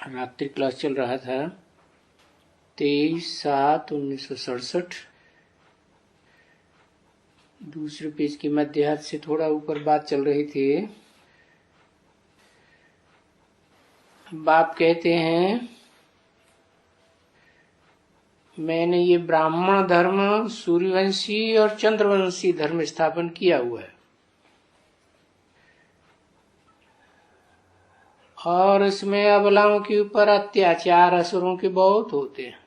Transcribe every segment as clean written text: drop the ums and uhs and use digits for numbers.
रात्रि क्लास चल रहा था 23/7/1967। दूसरे पेज के मध्य हाथ से थोड़ा ऊपर बात चल रही थी। बाप कहते हैं, मैंने ये ब्राह्मण धर्म, सूर्यवंशी और चंद्रवंशी धर्म स्थापन किया हुआ है और इसमें अबलाओं के ऊपर अत्याचार असुरों के बहुत होते हैं,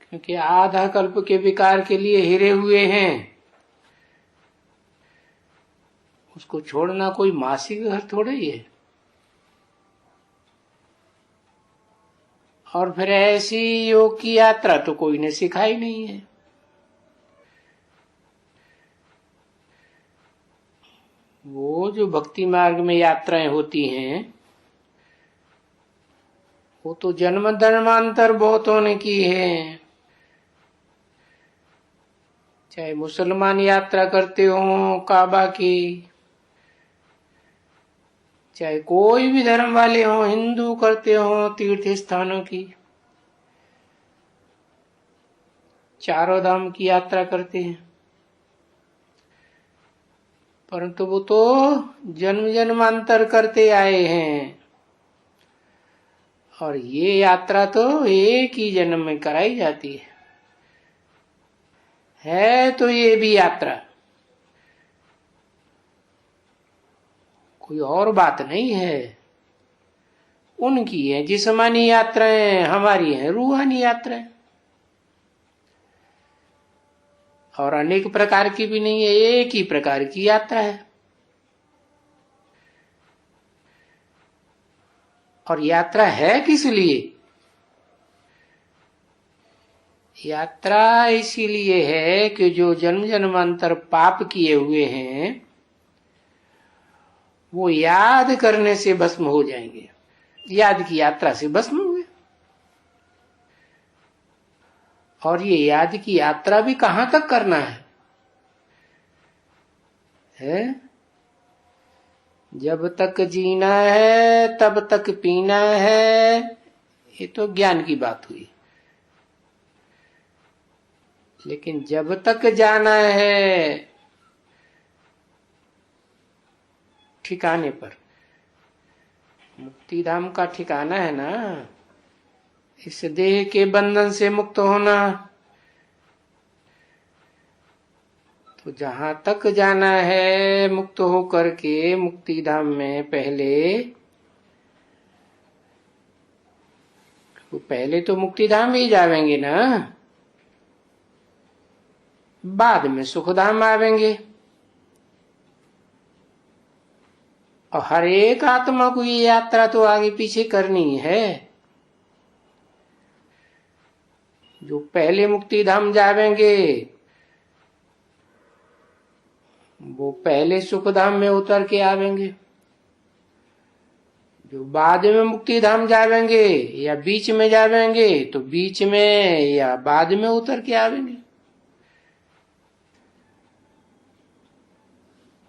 क्योंकि आधा कल्प के विकार के लिए हिरे हुए हैं। उसको छोड़ना कोई मासिक घर थोड़े ही है। और फिर ऐसी योग की यात्रा तो कोई ने सिखाई नहीं है। वो जो भक्ति मार्ग में यात्राएं होती हैं, वो तो जन्म धर्मांतर बहुतों ने की है। चाहे मुसलमान यात्रा करते हो काबा की, चाहे कोई भी धर्म वाले हो, हिंदू करते हो तीर्थ स्थानों की, चारों धाम की यात्रा करते हैं, परंतु वो तो जन्म जन्मांतर करते आए हैं। और ये यात्रा तो एक ही जन्म में कराई जाती है तो ये भी यात्रा, कोई और बात नहीं है। उनकी है जिस्मानी यात्राएं, हमारी है रूहानी यात्राएं। और अनेक प्रकार की भी नहीं है, एक ही प्रकार की यात्रा है। और यात्रा है किस लिए? यात्रा इसीलिए है कि जो जन्म जन्मांतर पाप किए हुए हैं वो याद करने से भस्म हो जाएंगे। याद की यात्रा से भस्म हुए। और ये याद की यात्रा भी कहां तक करना है? जब तक जीना है तब तक पीना है, ये तो ज्ञान की बात हुई। लेकिन जब तक जाना है ठिकाने पर, मुक्ति धाम का ठिकाना है ना, इस देह के बंधन से मुक्त होना। तो जहां तक जाना है मुक्त होकर के मुक्ति धाम में, पहले तो मुक्ति धाम ही जावेंगे ना, बाद में सुखधाम आवेंगे। और हर एक आत्मा को ये यात्रा तो आगे पीछे करनी है। जो पहले मुक्ति धाम जावेंगे वो पहले सुखधाम में उतर के आवेंगे। जो बाद में मुक्ति धाम जावेंगे या बीच में जावेंगे तो बीच में या बाद में उतर के आवेंगे।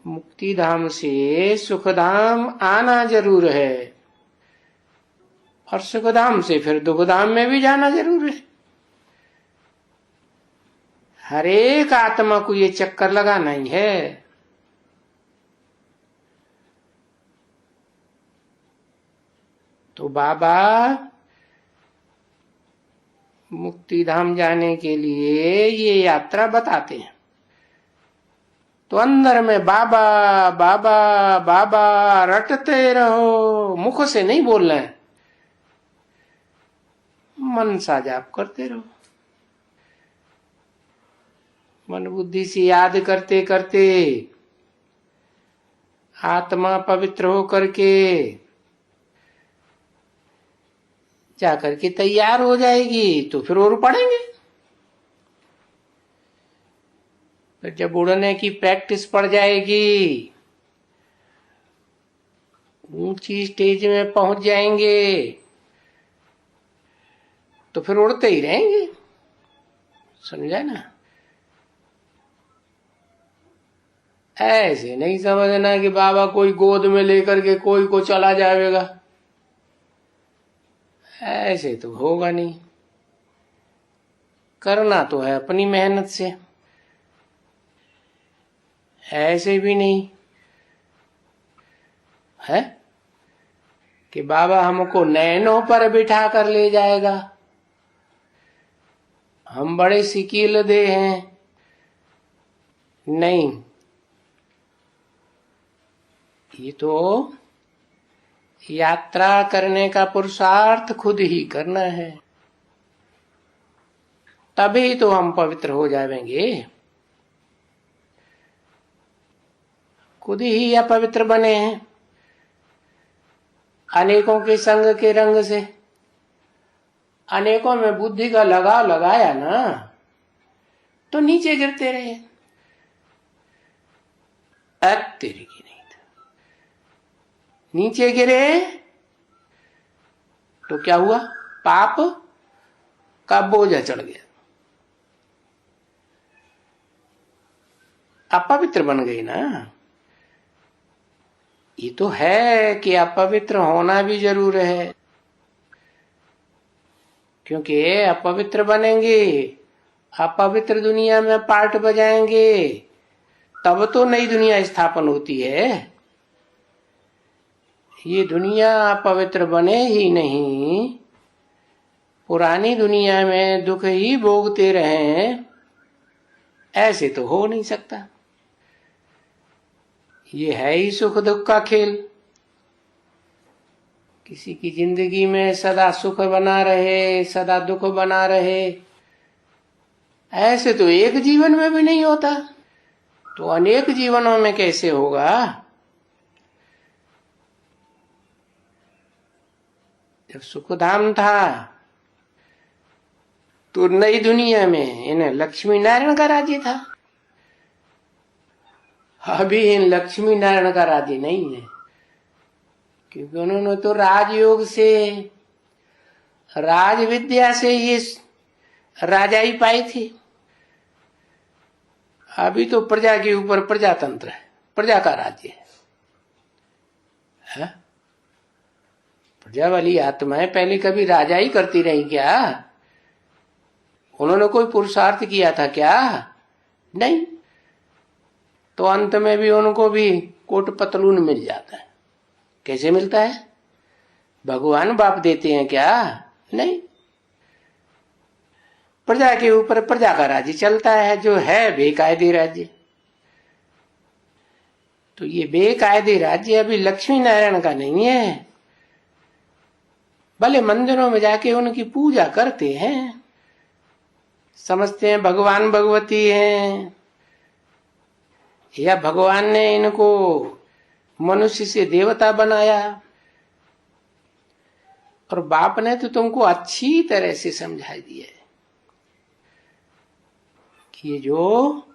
मुक्ति धाम से सुखधाम आना जरूर है और सुखधाम से फिर दुखधाम में भी जाना जरूर है। हर एक आत्मा को ये चक्कर लगाना ही है। तो बाबा मुक्ति धाम जाने के लिए ये यात्रा बताते हैं। तो अंदर में बाबा बाबा बाबा रटते रहो, मुख से नहीं बोलना है, मन सा जाप करते रहो। मन बुद्धि से याद करते करते आत्मा पवित्र हो करके जाकर के तैयार हो जाएगी। तो फिर और पढ़ेंगे। फिर जब उड़ने की प्रैक्टिस पड़ जाएगी, ऊंची स्टेज में पहुंच जाएंगे, तो फिर उड़ते ही रहेंगे। समझा ना? ऐसे नहीं समझना कि बाबा कोई गोद में लेकर के कोई को चला जाएगा, ऐसे तो होगा नहीं। करना तो है अपनी मेहनत से, ऐसे भी नहीं है कि बाबा हमको नैनों पर बिठा कर ले जाएगा, हम बड़े सिकील दे हैं। नहीं, ये तो यात्रा करने का पुरुषार्थ खुद ही करना है, तभी तो हम पवित्र हो जाएंगे। खुद ही अपवित्र बने हैं अनेकों के संग के रंग से। अनेकों में बुद्धि का लगाव लगाया ना तो नीचे गिरते रहे। तेरी की नहीं था, नीचे गिरे तो क्या हुआ, पाप का बोझा चढ़ गया, अपवित्र बन गई ना। ये तो है कि अपवित्र होना भी जरूर है, क्योंकि अपवित्र बनेंगे, अपवित्र दुनिया में पार्ट बजाएंगे, तब तो नई दुनिया स्थापन होती है। ये दुनिया अपवित्र बने ही नहीं, पुरानी दुनिया में दुख ही भोगते रहें, ऐसे तो हो नहीं सकता। ये है ही सुख दुख का खेल। किसी की जिंदगी में सदा सुख बना रहे, सदा दुख बना रहे, ऐसे तो एक जीवन में भी नहीं होता, तो अनेक जीवनों में कैसे होगा। जब सुखधाम था तो नई दुनिया में इन्हें लक्ष्मी नारायण का राज्य था, अभी इन लक्ष्मी नारायण का राज्य नहीं है, क्योंकि उन्होंने तो राजयोग से, राज विद्या से ये राजाई पाई थी। अभी तो प्रजा के ऊपर प्रजातंत्र है, प्रजा का राज्य है। प्रजा वाली आत्माएं पहले कभी राजाई करती रही क्या? उन्होंने कोई पुरुषार्थ किया था क्या? नहीं। तो अंत में भी उनको भी कोट पतलून मिल जाता है। कैसे मिलता है? भगवान बाप देते हैं क्या? नहीं। प्रजा के ऊपर प्रजा का राज्य चलता है, जो है बेकायदे राज्य। तो ये बेकायदे राज्य अभी लक्ष्मी नारायण का नहीं है। भले मंदिरों में जाके उनकी पूजा करते हैं, समझते हैं भगवान भगवती हैं, या भगवान ने इनको मनुष्य से देवता बनाया। और बाप ने तो तुमको अच्छी तरह से समझा दिया है कि ये जो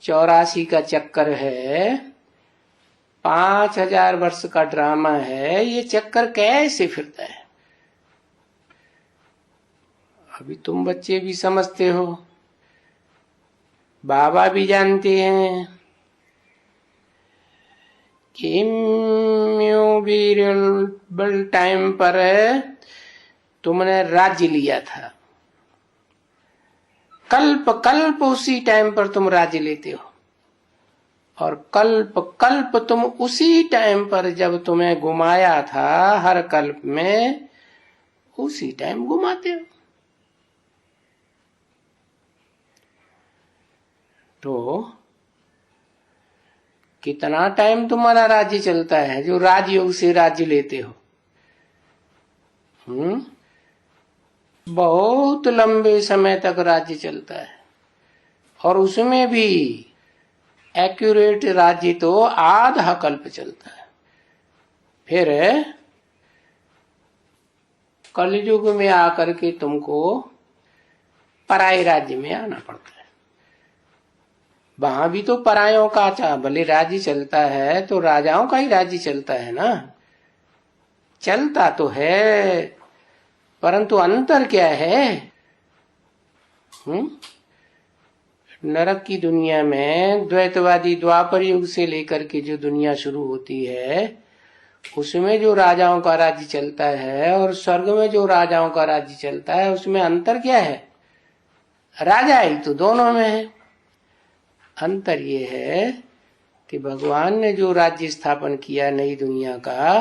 84 का चक्कर है, 5000 वर्ष का ड्रामा है, ये चक्कर कैसे फिरता है। अभी तुम बच्चे भी समझते हो, बाबा भी जानते हैं कि इम्यूबल टाइम पर तुमने राज्य लिया था, कल्प कल्प उसी टाइम पर तुम राज्य लेते हो, और कल्प कल्प तुम उसी टाइम पर जब तुम्हें घुमाया था, हर कल्प में उसी टाइम घुमाते हो। तो कितना टाइम तुम्हारा राज्य चलता है जो राजयोग से राज्य लेते हो? बहुत लंबे समय तक राज्य चलता है, और उसमें भी एक्यूरेट राज्य तो आधा कल्प चलता है। फिर कलयुग में आकर के तुमको पराये राज्य में आना पड़ता है। वहां भी तो परायों का भले राज्य चलता है, तो राजाओं का ही राज्य चलता है ना। चलता तो है, परंतु अंतर क्या है? नरक की दुनिया में द्वैतवादी द्वापर युग से लेकर के जो दुनिया शुरू होती है उसमें जो राजाओं का राज्य चलता है और स्वर्ग में जो राजाओं का राज्य चलता है उसमें अंतर क्या है? राजा ही तो दोनों में है। अंतर ये है कि भगवान ने जो राज्य स्थापन किया नई दुनिया का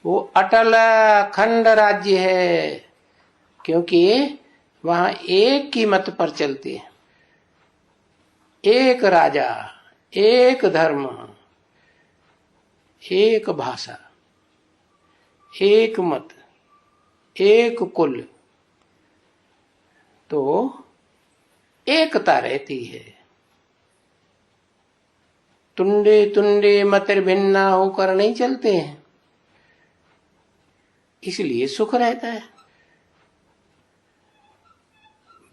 वो अटल अखंड राज्य है, क्योंकि वहां एक की मत पर चलते हैं, एक राजा, एक धर्म, एक भाषा, एक मत, एक कुल, तो एकता रहती है। तुंडे तुंडे मतर भिन्ना होकर नहीं चलते हैं, इसलिए सुख रहता है।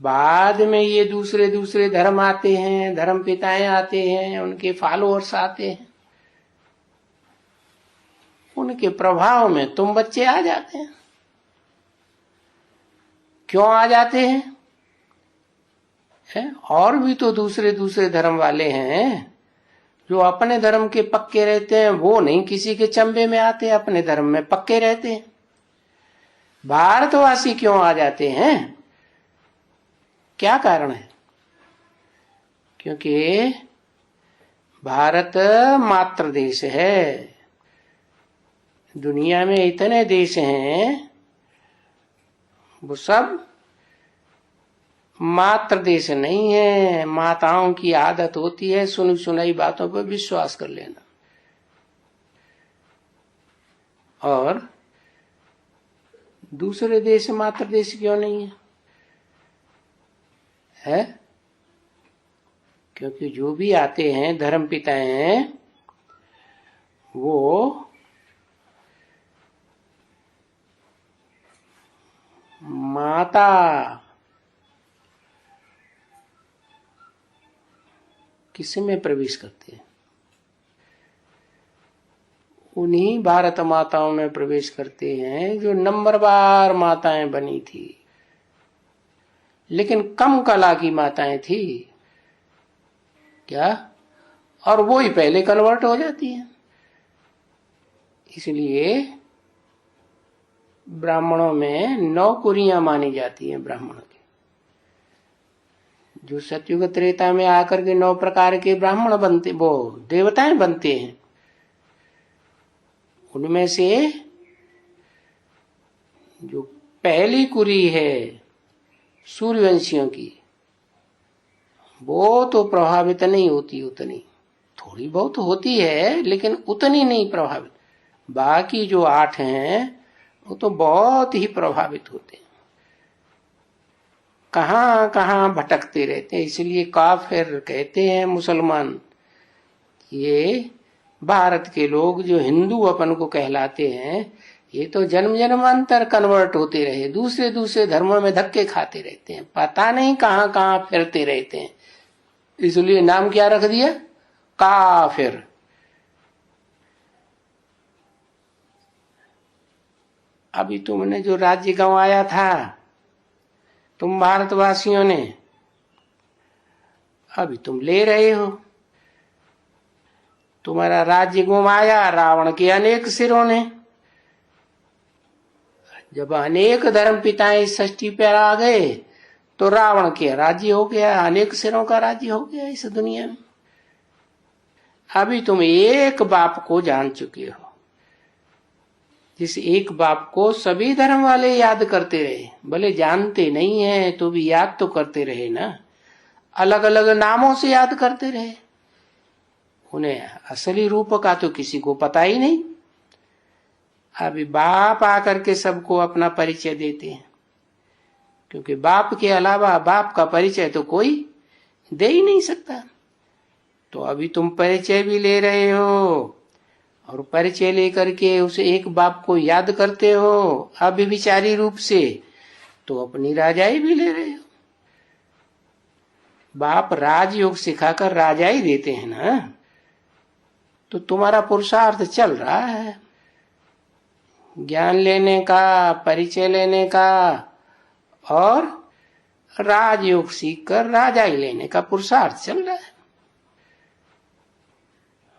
बाद में ये दूसरे दूसरे धर्म आते हैं, धर्म पिताएं आते हैं, उनके फॉलोअर्स आते हैं, उनके प्रभाव में तुम बच्चे आ जाते हैं। क्यों आ जाते हैं? और भी तो दूसरे दूसरे धर्म वाले हैं जो अपने धर्म के पक्के रहते हैं, वो नहीं किसी के चंबे में आते, अपने धर्म में पक्के रहते हैं। भारतवासी क्यों आ जाते हैं? क्या कारण है? क्योंकि भारत मातृ देश है। दुनिया में इतने देश हैं वो सब मातृ देश नहीं है। माताओं की आदत होती है सुनी सुनाई बातों पर विश्वास कर लेना, और दूसरे देश मातृ देश क्यों नहीं है? क्योंकि जो भी आते हैं धर्म पिताएं हैं वो माता किस में प्रवेश करते हैं? उन्हीं भारत माताओं में प्रवेश करते हैं जो नंबरवार माताएं बनी थी, लेकिन कम कला की माताएं थी क्या, और वो ही पहले कन्वर्ट हो जाती हैं। इसलिए ब्राह्मणों में 9 कुरियां मानी जाती हैं। ब्राह्मण के जो सतयुग त्रेता में आकर के 9 प्रकार के ब्राह्मण बनते, वो देवताएं बनते हैं, उनमें से जो पहली कुरी है सूर्यवंशियों की, वो तो प्रभावित नहीं होती, उतनी थोड़ी बहुत होती है लेकिन उतनी नहीं प्रभावित। बाकी जो 8 हैं वो तो बहुत ही प्रभावित होते हैं, कहां कहां भटकते रहते हैं। इसलिए काफिर कहते हैं मुसलमान, ये भारत के लोग जो हिंदू अपन को कहलाते हैं ये तो जन्म जन्मांतर कन्वर्ट होते रहे, दूसरे दूसरे धर्मों में धक्के खाते रहते हैं, पता नहीं कहां कहां फिरते रहते हैं। इसलिए नाम क्या रख दिया? काफिर। अभी तुमने जो राज्य गंवाया था तुम भारतवासियों ने, अभी तुम ले रहे हो। तुम्हारा राज्य गुमाया रावण के अनेक सिरों ने। जब अनेक धर्म पिताएं इस सृष्टि पर आ गए तो रावण के राज्य हो गया, अनेक सिरों का राज्य हो गया इस दुनिया में। अभी तुम एक बाप को जान चुके हो, जिस एक बाप को सभी धर्म वाले याद करते रहे, भले जानते नहीं है तो भी याद तो करते रहे ना, अलग अलग नामों से याद करते रहे। उन्हें असली रूप का तो किसी को पता ही नहीं। अभी बाप आकर के सबको अपना परिचय देते हैं, क्योंकि बाप के अलावा बाप का परिचय तो कोई दे ही नहीं सकता। तो अभी तुम परिचय भी ले रहे हो और परिचय लेकर के उस एक बाप को याद करते हो अभिविचारी रूप से, तो अपनी राजाई भी ले रहे हो। बाप राजयोग सिखाकर राजाई देते हैं ना, तो तुम्हारा पुरुषार्थ चल रहा है ज्ञान लेने का, परिचय लेने का और राजयोग सीख कर राजाई लेने का पुरुषार्थ चल रहा है।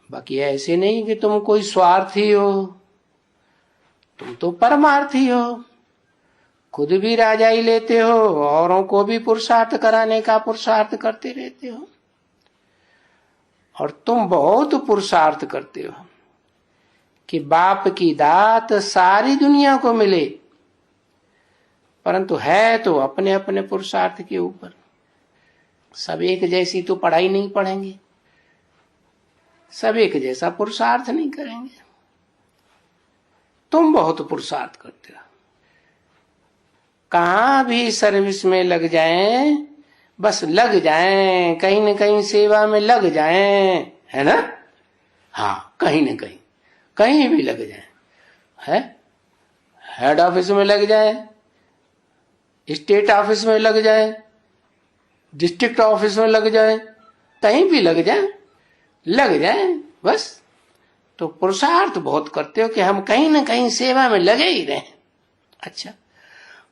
बाकी ऐसे नहीं कि तुम कोई स्वार्थी हो, तुम तो परमार्थी हो, खुद भी राजाई लेते हो, औरों को भी पुरुषार्थ कराने का पुरुषार्थ करते रहते हो। और तुम बहुत पुरुषार्थ करते हो कि बाप की दात सारी दुनिया को मिले, परंतु है तो अपने अपने पुरुषार्थ के ऊपर। सब एक जैसी तो पढ़ाई नहीं पढ़ेंगे, सब एक जैसा पुरुषार्थ नहीं करेंगे। तुम बहुत पुरुषार्थ करते हो, कहां भी सर्विस में लग जाएं, बस लग जाएं, कहीं न कहीं सेवा में लग जाएं, है ना? हाँ, कहीं न कहीं, कहीं भी लग जाएं, है? हेड ऑफिस में लग जाएं, स्टेट ऑफिस में लग जाएं, डिस्ट्रिक्ट ऑफिस में लग जाएं, कहीं भी लग जाएं बस। तो पुरुषार्थ बहुत करते हो कि हम कहीं न कहीं सेवा में लगे ही रहें। अच्छा,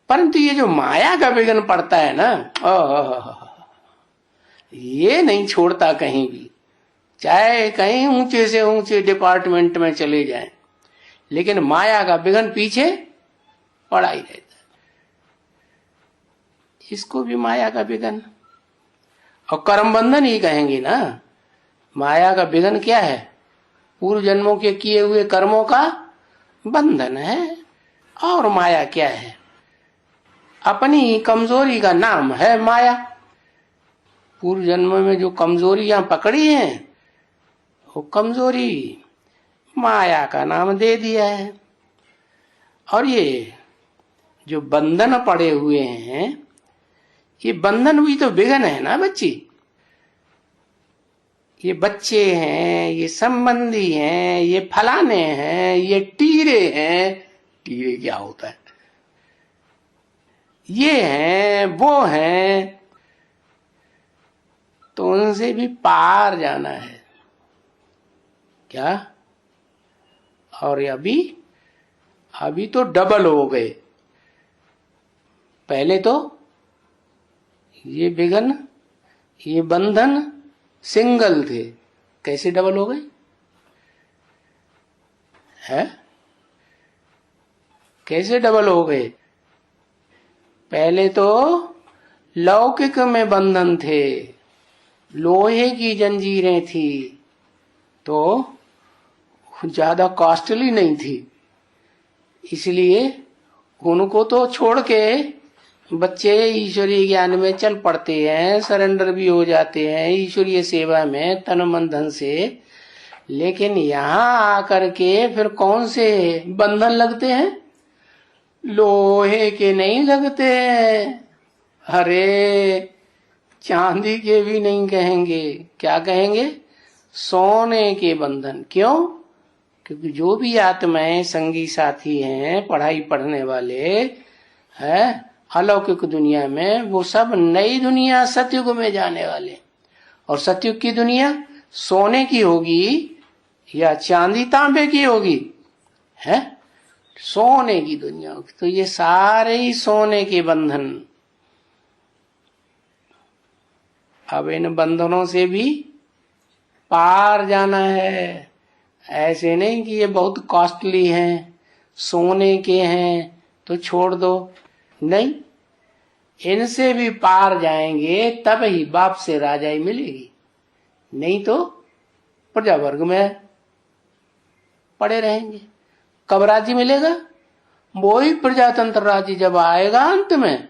परंतु ये जो माया का विघ्न पड़ता है ना, ये नहीं छोड़ता कहीं भी, चाहे कहीं ऊंचे से ऊंचे डिपार्टमेंट में चले जाएं, लेकिन माया का विघ्न पीछे पड़ा ही रहता है। इसको भी माया का विघ्न और कर्म बंधन ही कहेंगे ना। माया का विघ्न क्या है? पूर्व जन्मों के किए हुए कर्मों का बंधन है। और माया क्या है? अपनी कमजोरी का नाम है माया। पूर्व जन्म में जो कमजोरियां पकड़ी हैं, वो कमजोरी माया का नाम दे दिया है। और ये जो बंधन पड़े हुए हैं, ये बंधन भी तो विघ्न है ना बच्ची। ये बच्चे हैं, ये संबंधी हैं, ये फलाने हैं, ये टीरे हैं। टीरे क्या होता है? ये हैं, वो हैं, तो उनसे भी पार जाना है क्या? और अभी तो डबल हो गए। पहले तो ये विघ्न, ये बंधन सिंगल थे, कैसे डबल हो गए? है कैसे डबल हो गए? पहले तो लौकिक में बंधन थे, लोहे की जंजीरें थी, तो ज्यादा कॉस्टली नहीं थी, इसलिए उनको तो छोड़ के बच्चे ईश्वरीय ज्ञान में चल पड़ते हैं, सरेंडर भी हो जाते हैं ईश्वरीय सेवा में तन मन धन से। लेकिन यहाँ आकर के फिर कौन से बंधन लगते हैं? लोहे के नहीं लगते, अरे चांदी के भी नहीं कहेंगे, क्या कहेंगे? सोने के बंधन। क्यों? क्योंकि जो भी आत्माएं संगी साथी हैं, पढ़ाई पढ़ने वाले हैं अलौकिक दुनिया में, वो सब नई दुनिया सतयुग में जाने वाले। और सतयुग की दुनिया सोने की होगी या चांदी तांबे की होगी? है सोने की दुनिया होगी। तो ये सारे ही सोने के बंधन। अब इन बंधनों से भी पार जाना है। ऐसे नहीं कि ये बहुत कॉस्टली हैं, सोने के हैं तो छोड़ दो, नहीं, इनसे भी पार जाएंगे तब ही बाप से राजाई मिलेगी, नहीं तो प्रजा वर्ग में पड़े रहेंगे। कब राज्य मिलेगा? वो ही प्रजातंत्र राज्य जब आएगा अंत में।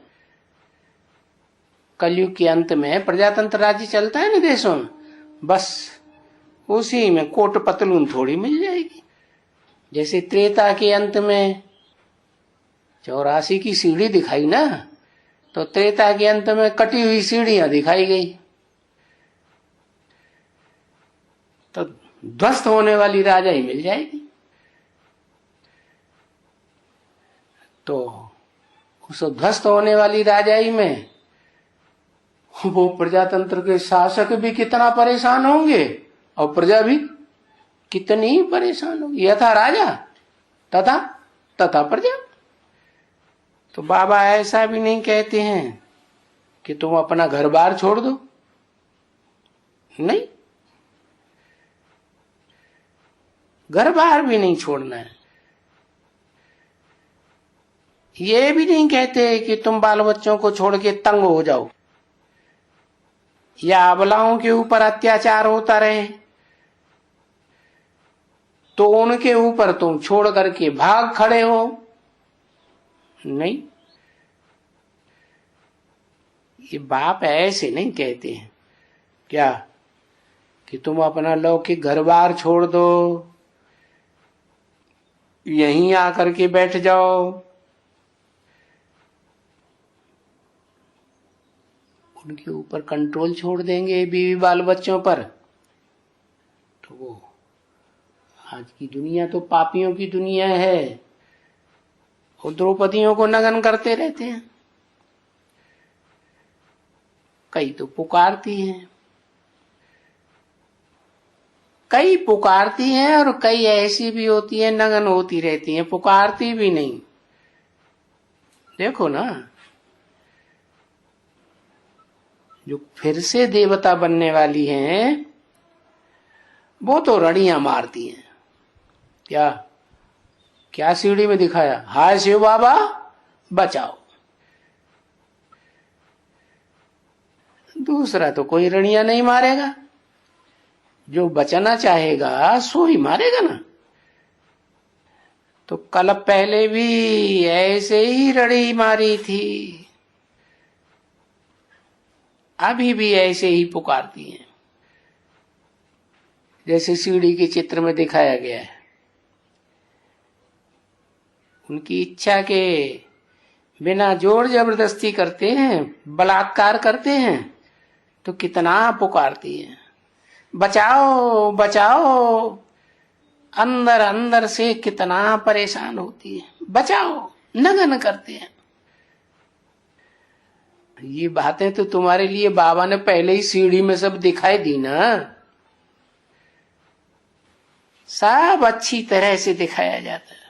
कलयुग के अंत में प्रजातंत्र राज्य चलता है ना देशों में, बस उसी में कोट पतलून थोड़ी मिल जाएगी। जैसे त्रेता के अंत में 84 की सीढ़ी दिखाई ना, तो त्रेता के अंत में कटी हुई सीढ़ियां दिखाई गई। तो ध्वस्त होने वाली राजाई मिल जाएगी। तो उस ध्वस्त होने वाली राजाई में वो प्रजातंत्र के शासक भी कितना परेशान होंगे और प्रजा भी कितनी परेशान होगी। यथा राजा तथा प्रजा। तो बाबा ऐसा भी नहीं कहते हैं कि तुम अपना घर बार छोड़ दो? नहीं, घर बार भी नहीं छोड़ना है। ये भी नहीं कहते कि तुम बाल बच्चों को छोड़ के तंग हो जाओ या अबलाओं के ऊपर अत्याचार होता रहे तो उनके ऊपर तुम छोड़ करके भाग खड़े हो। नहीं, ये बाप ऐसे नहीं कहते हैं क्या कि तुम अपना लौकिक घर बार छोड़ दो, यहीं आकर के बैठ जाओ। उनके ऊपर कंट्रोल छोड़ देंगे बीवी बाल बच्चों पर, तो वो आज की दुनिया तो पापियों की दुनिया है। वो द्रौपदियों को नग्न करते रहते हैं। कई तो पुकारती हैं, कई पुकारती हैं और कई ऐसी भी होती हैं नग्न होती रहती हैं, पुकारती भी नहीं। देखो ना, जो फिर से देवता बनने वाली हैं वो तो रड़ियां मारती हैं। क्या क्या सीढ़ी में दिखाया, हाय शिव बाबा बचाओ। दूसरा तो कोई रड़ियां नहीं मारेगा, जो बचना चाहेगा सो ही मारेगा ना। तो कल पहले भी ऐसे ही रड़ी मारी थी, अभी भी ऐसे ही पुकारती हैं जैसे सीढ़ी के चित्र में दिखाया गया है। उनकी इच्छा के बिना जोर जबरदस्ती करते हैं, बलात्कार करते हैं तो कितना पुकारती हैं, बचाओ बचाओ। अंदर अंदर से कितना परेशान होती है, बचाओ, नग्न करते हैं। ये बातें तो तुम्हारे लिए बाबा ने पहले ही सीढ़ी में सब दिखाई दी ना, सब अच्छी तरह से दिखाया जाता है,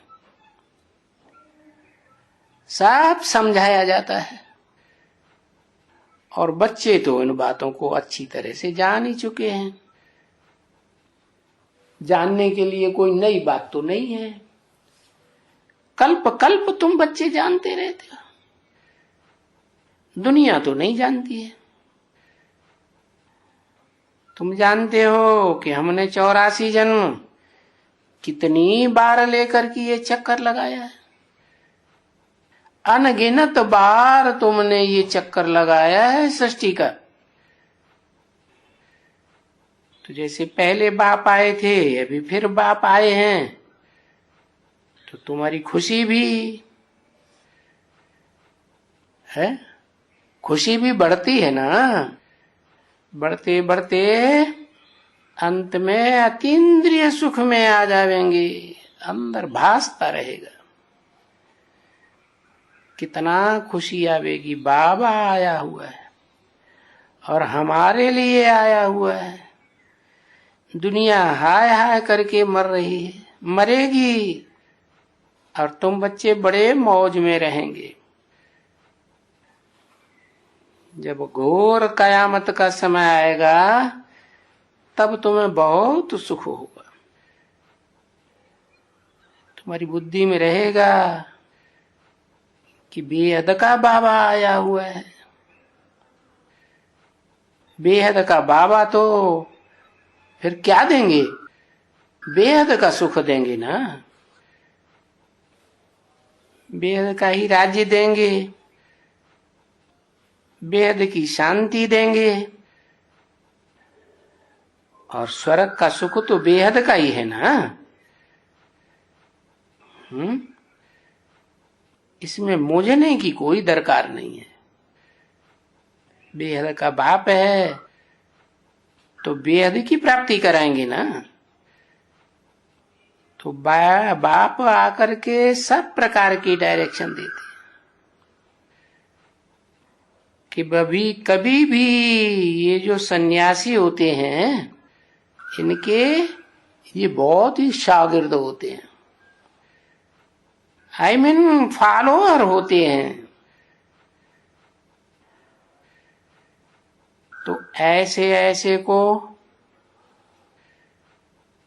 सब समझाया जाता है। और बच्चे तो इन बातों को अच्छी तरह से जान ही चुके हैं। जानने के लिए कोई नई बात तो नहीं है। कल्प कल्प तुम बच्चे जानते रहते हो, दुनिया तो नहीं जानती है। तुम जानते हो कि हमने 84 जन्म कितनी बार लेकर के ये चक्कर लगाया है। अनगिनत बार तुमने ये चक्कर लगाया है सृष्टि का। तो जैसे पहले बाप आए थे, अभी फिर बाप आए हैं, तो तुम्हारी खुशी भी है, खुशी भी बढ़ती है ना। बढ़ते बढ़ते अंत में अतीन्द्रिय सुख में आ जाएंगे, अंदर भासता रहेगा। कितना खुशी आवेगी, बाबा आया हुआ है और हमारे लिए आया हुआ है। दुनिया हाय हाय करके मर रही है, मरेगी, और तुम बच्चे बड़े मौज में रहेंगे। जब घोर कयामत का समय आएगा तब तुम्हें बहुत सुख होगा। तुम्हारी बुद्धि में रहेगा कि बेहद का बाबा आया हुआ है। बेहद का बाबा तो फिर क्या देंगे, बेहद का सुख देंगे ना, बेहद का ही राज्य देंगे, बेहद की शांति देंगे। और स्वर्ग का सुख तो बेहद का ही है ना। इसमें मोजने की कोई दरकार नहीं है। बेहद का बाप है तो बेहद की प्राप्ति कराएंगे ना। तो बाप आकर के सब प्रकार की डायरेक्शन देते हैं कि कभी भी ये जो सन्यासी होते हैं इनके ये बहुत ही शागिर्द होते हैं, फॉलोअर होते हैं। तो ऐसे ऐसे को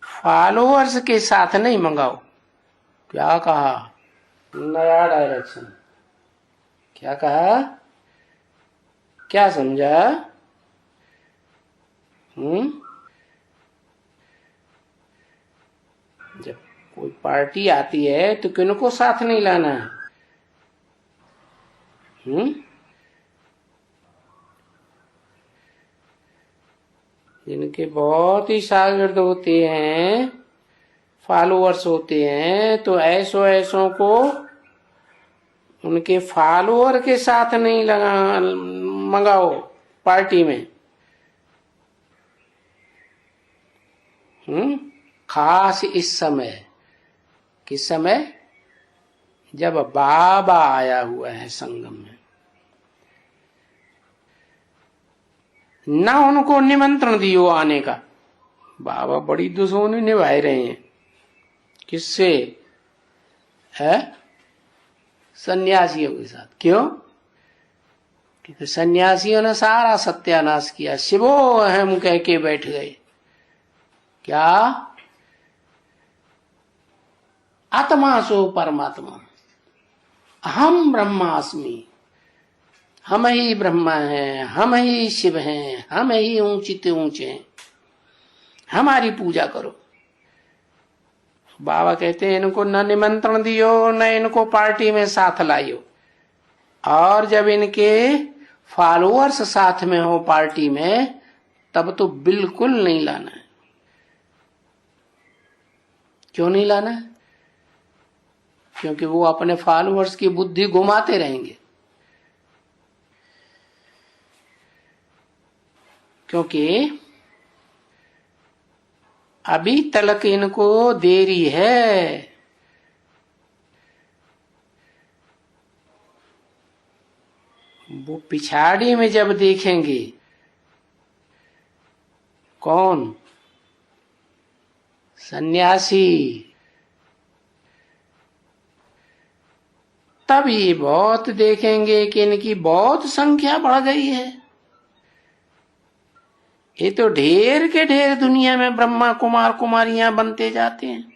फॉलोअर्स के साथ नहीं मंगाओ। क्या कहा? नया डायरेक्शन। क्या कहा? क्या समझा? जब कोई पार्टी आती है तो किनको साथ नहीं लाना है? जिनके बहुत ही शागिर्द होते हैं, फॉलोअर्स होते हैं, तो ऐसो ऐसों को उनके फॉलोअर के साथ नहीं लगा मंगाओ पार्टी में। खास इस समय, किस समय? जब बाबा आया हुआ है संगम में। ना उनको निमंत्रण दियो आने का। बाबा बड़ी दुश्मनी निभाए रहे हैं। किससे? है सन्यासियों के साथ। क्यों? क्योंकि सन्यासियों ने सारा सत्यानाश किया। शिवो अहम कह के बैठ गए। क्या? आत्मा सो परमात्मा, हम ब्रह्मास्मि, हम ही ब्रह्मा हैं, हम ही शिव हैं, हम ही ऊंचित ऊंचे हैं, हमारी पूजा करो। बाबा कहते हैं इनको न निमंत्रण दियो, न इनको पार्टी में साथ लाइयो। और जब इनके फॉलोअर्स साथ में हो पार्टी में, तब तो बिल्कुल नहीं लाना है। क्यों नहीं लाना है? क्योंकि वो अपने फॉलोअर्स की बुद्धि घुमाते रहेंगे। क्योंकि अभी तलक इनको देरी है। वो पिछाड़ी में जब देखेंगे, कौन? सन्यासी, तब ये बहुत देखेंगे कि इनकी बहुत संख्या बढ़ गई है। ये तो ढेर के ढेर दुनिया में ब्रह्मा कुमार कुमारियां बनते जाते हैं।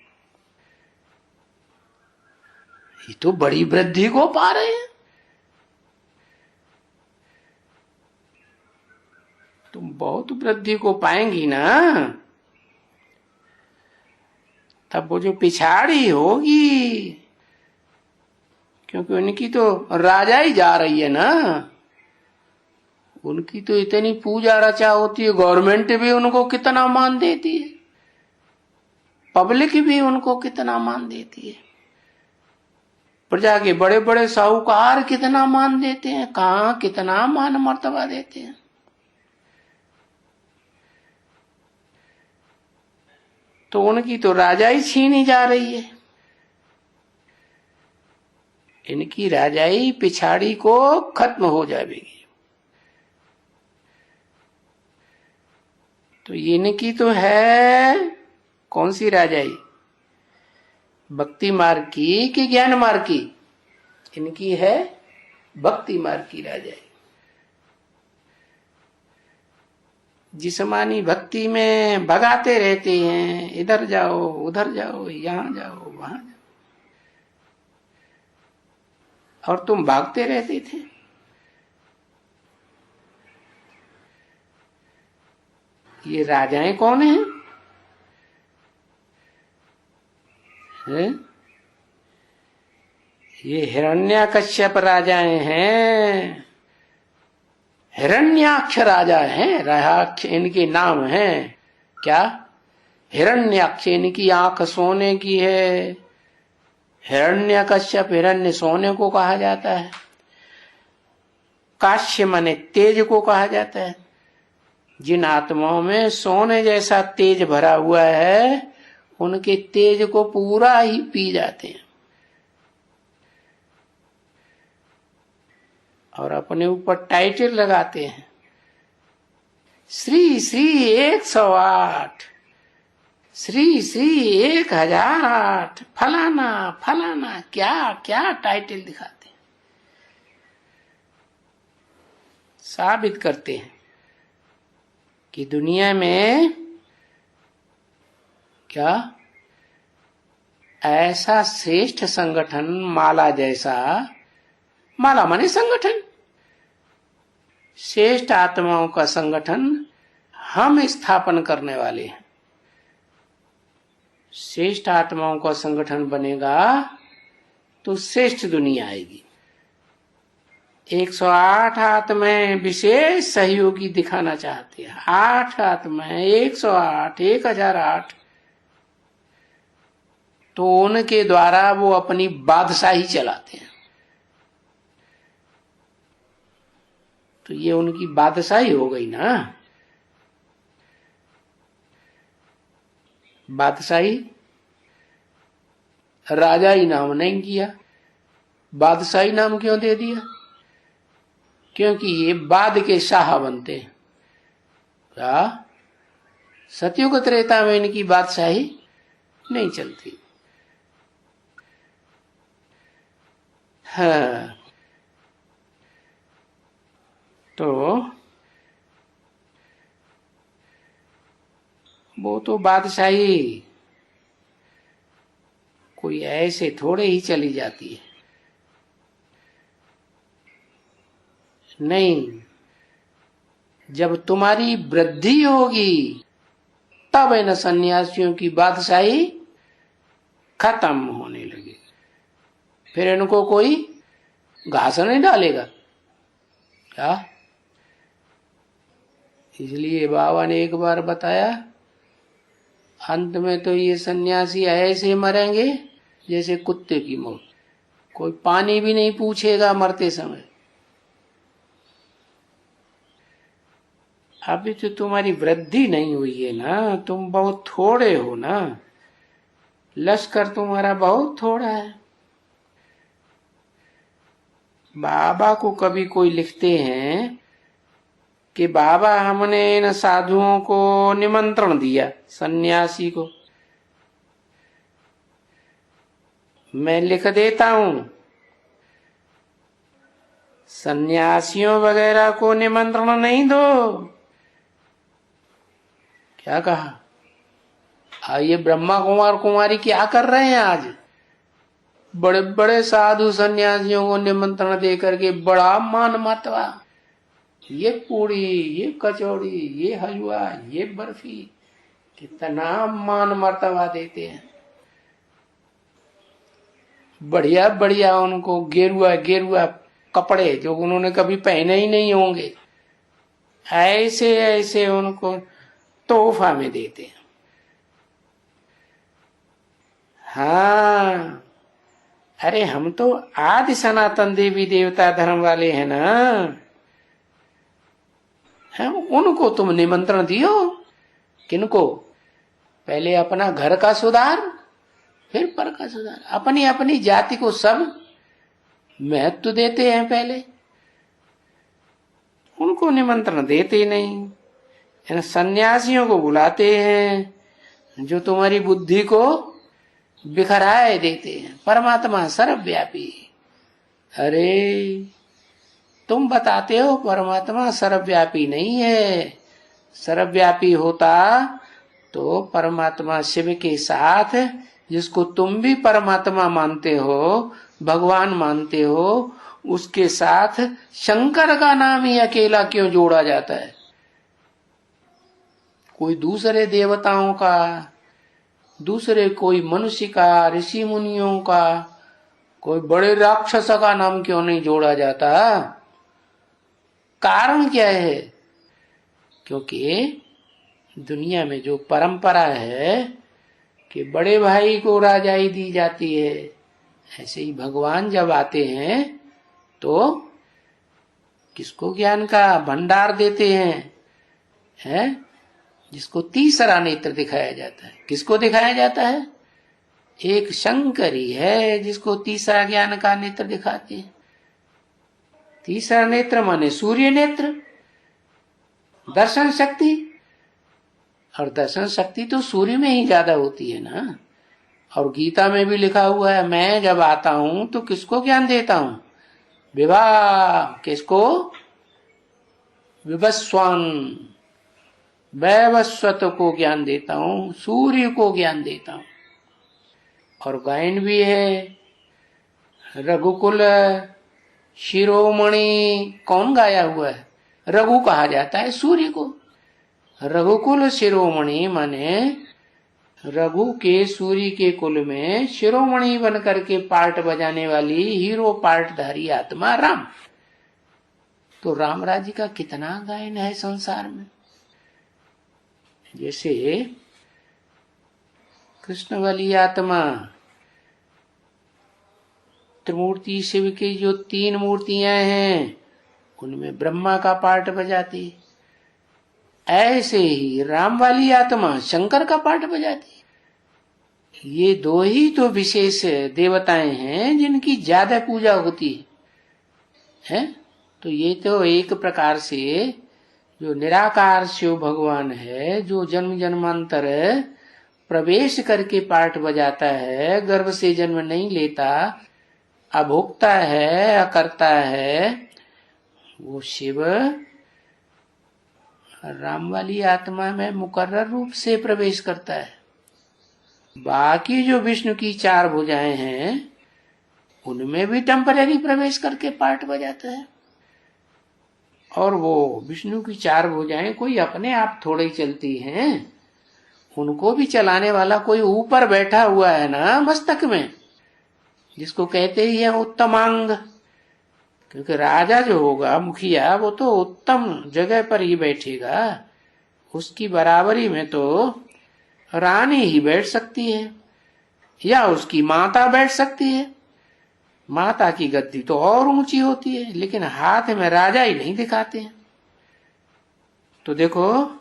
ये तो बड़ी वृद्धि को पा रहे हैं। तुम बहुत वृद्धि को पाएंगी ना, तब वो जो पिछाड़ी होगी, क्योंकि उनकी तो राजाई जा रही है ना, उनकी तो इतनी पूजा रचा होती है, गवर्नमेंट भी उनको कितना मान देती है, पब्लिक भी उनको कितना मान देती है, प्रजा के बड़े बड़े साहूकार कितना मान देते हैं, कहां कितना मान मर्तबा देते हैं। तो उनकी तो राजाई छीनी जा रही है। इनकी राजाई पिछाड़ी को खत्म हो जाएगी। तो इनकी तो है कौन सी राजाई? भक्ति मार्ग की कि ज्ञान मार्ग की? इनकी है भक्ति मार्ग की राजाई। जिस्मानी भक्ति में भगाते रहते हैं, इधर जाओ उधर जाओ, यहां जाओ वहां जाओ, और तुम भागते रहते थे। ये राजाएं कौन हैं? ये हिरण्याकश्यप राजाएं हैं, हिरण्याक्ष राजा हैं। राजाक्ष इनके नाम हैं। क्या? हिरण्याक्ष, इनकी आंख सोने की है। हिरण्यकश्यप, हिरण्य सोने को कहा जाता है। काश्य माने तेज को कहा जाता है। जिन आत्माओं में सोने जैसा तेज भरा हुआ है, उनके तेज को पूरा ही पी जाते हैं और अपने ऊपर टाइटल लगाते हैं, श्री श्री 108, श्री श्री 1008, फलाना फलाना, क्या क्या टाइटल दिखाते हैं, साबित करते हैं कि दुनिया में क्या ऐसा श्रेष्ठ संगठन माला जैसा, माला माने संगठन, श्रेष्ठ आत्माओं का संगठन हम स्थापन करने वाले हैं। श्रेष्ठ आत्माओं का संगठन बनेगा तो श्रेष्ठ दुनिया आएगी। 108 आत्माएं विशेष सहयोगी दिखाना चाहते हैं। 8 आत्माएं, 108, 1008, तो उनके द्वारा वो अपनी बादशाही चलाते हैं। तो ये उनकी बादशाही हो गई ना। बादशाही राजा ही नाम नहीं किया, बादशाही नाम क्यों दे दिया? क्योंकि ये बाद के शाह बनते हैं। क्या सतयुग त्रेता में इनकी बादशाही नहीं चलती। हाँ, तो वो तो बादशाही कोई ऐसे थोड़े ही चली जाती है। नहीं, जब तुम्हारी वृद्धि होगी तब इन सन्यासियों की बादशाही खत्म होने लगेगी। फिर इनको कोई घास नहीं डालेगा। क्या? इसलिए बाबा ने एक बार बताया, अंत में तो ये सन्यासी ऐसे मरेंगे जैसे कुत्ते की मौत, कोई पानी भी नहीं पूछेगा मरते समय। अभी तो तुम्हारी वृद्धि नहीं हुई है ना, तुम बहुत थोड़े हो ना, लश्कर तुम्हारा बहुत थोड़ा है। बाबा को कभी कोई लिखते हैं कि बाबा हमने इन साधुओं को निमंत्रण दिया, सन्यासी को। मैं लिख देता हूं, सन्यासियों वगैरह को निमंत्रण नहीं दो। क्या कहा? ये ब्रह्मा कुमार कुमारी क्या कर रहे हैं आज? बड़े बड़े साधु सन्यासियों को निमंत्रण दे करके बड़ा मान मतवा, ये पूड़ी, ये कचौड़ी, ये हलवा, ये बर्फी, कितना मान मर्तबा देते हैं। बढ़िया बढ़िया उनको गेरुआ गेरुआ कपड़े जो उन्होंने कभी पहने ही नहीं होंगे, ऐसे ऐसे उनको तोहफा में देते हैं। हाँ, अरे हम तो आदि सनातन देवी देवता धर्म वाले हैं ना, हम उनको तुम निमंत्रण दियो। किनको? पहले अपना घर का सुधार, फिर पर का सुधार। अपनी अपनी जाति को सब महत्व देते हैं, पहले उनको निमंत्रण देते नहीं। इन सन्यासियों को बुलाते हैं जो तुम्हारी बुद्धि को बिखराए देते हैं। परमात्मा सर्वव्यापी। अरे तुम बताते हो परमात्मा सर्वव्यापी नहीं है। सर्वव्यापी होता तो परमात्मा शिव के साथ, जिसको तुम भी परमात्मा मानते हो, भगवान मानते हो, उसके साथ शंकर का नाम ही अकेला क्यों जोड़ा जाता है? कोई दूसरे देवताओं का, दूसरे कोई मनुष्य का, ऋषि मुनियों का, कोई बड़े राक्षस का नाम क्यों नहीं जोड़ा जाता? कारण क्या है? क्योंकि दुनिया में जो परंपरा है कि बड़े भाई को राजाई दी जाती है, ऐसे ही भगवान जब आते हैं तो किसको ज्ञान का भंडार देते हैं? जिसको तीसरा नेत्र दिखाया जाता है। किसको दिखाया जाता है? एक शंकर ही है जिसको तीसरा ज्ञान का नेत्र दिखाते हैं। तीसरा नेत्र माने सूर्य नेत्र, दर्शन शक्ति। और दर्शन शक्ति तो सूर्य में ही ज्यादा होती है ना। और गीता में भी लिखा हुआ है, मैं जब आता हूं तो किसको ज्ञान देता हूं? विवाह। किसको? विवस्वान। वैवस्वत को ज्ञान देता हूं, सूर्य को ज्ञान देता हूं। और गायन भी है, रघुकुल शिरोमणि कौन गाया हुआ है? रघु कहा जाता है सूर्य को। रघुकुल शिरोमणि माने रघु के सूर्य के कुल में शिरोमणि बन करके पार्ट बजाने वाली हीरो पार्टधारी आत्मा राम। तो राम राज्य का कितना गायन है संसार में। जैसे कृष्ण वाली आत्मा, त्रिमूर्ति शिव की जो 3 मूर्तियां हैं उनमें ब्रह्मा का पार्ट बजाती, ऐसे ही राम वाली आत्मा शंकर का पार्ट बजाती। ये 2 ही तो विशेष देवताएं हैं जिनकी ज्यादा पूजा होती है। तो ये तो एक प्रकार से जो निराकार शिव भगवान है, जो जन्म जन्मांतर प्रवेश करके पाठ बजाता है, गर्भ से जन्म नहीं लेता, अभोक्ता है, अकर्ता है, वो शिव राम वाली आत्मा में मुकर्रर रूप से प्रवेश करता है। बाकी जो विष्णु की 4 भुजाएं हैं उनमें भी टेम्पररी प्रवेश करके पाठ बजाता है। और वो विष्णु की 4 भुजाएं कोई अपने आप थोड़े ही चलती हैं, उनको भी चलाने वाला कोई ऊपर बैठा हुआ है ना मस्तक में, जिसको कहते ही है उत्तमांग। क्योंकि राजा जो होगा, मुखिया, वो तो उत्तम जगह पर ही बैठेगा। उसकी बराबरी में तो रानी ही बैठ सकती है या उसकी माता बैठ सकती है। माता की गद्दी तो और ऊंची होती है, लेकिन हाथ में राजा ही नहीं दिखाते हैं। तो देखो,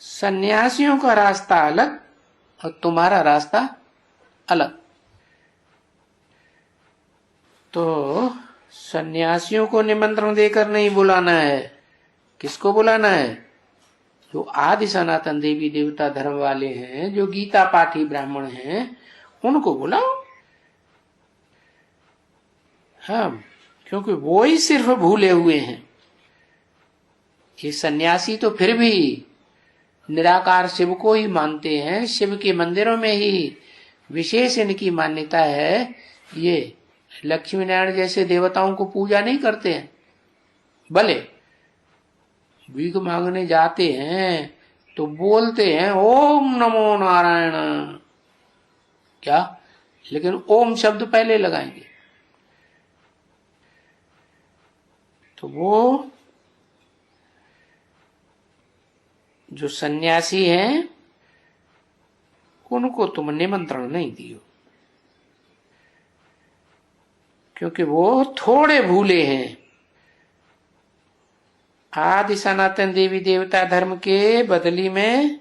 सन्यासियों का रास्ता अलग और तुम्हारा रास्ता अलग। तो सन्यासियों को निमंत्रण देकर नहीं बुलाना है। किसको बुलाना है? जो आदि सनातन देवी देवता धर्म वाले हैं, जो गीता पाठी ब्राह्मण हैं, उनको बुलाओ। हाँ, क्योंकि वो ही सिर्फ भूले हुए हैं। ये सन्यासी तो फिर भी निराकार शिव को ही मानते हैं। शिव के मंदिरों में ही विशेष इनकी मान्यता है। ये लक्ष्मी नारायण जैसे देवताओं को पूजा नहीं करते हैं। भले भीख मांगने जाते हैं तो बोलते हैं ओम नमो नारायण, क्या, लेकिन ओम शब्द पहले लगाएंगे। तो वो जो सन्यासी हैं उनको तुम निमंत्रण नहीं दियो, क्योंकि वो थोड़े भूले हैं। आदि सनातन देवी देवता धर्म के बदली में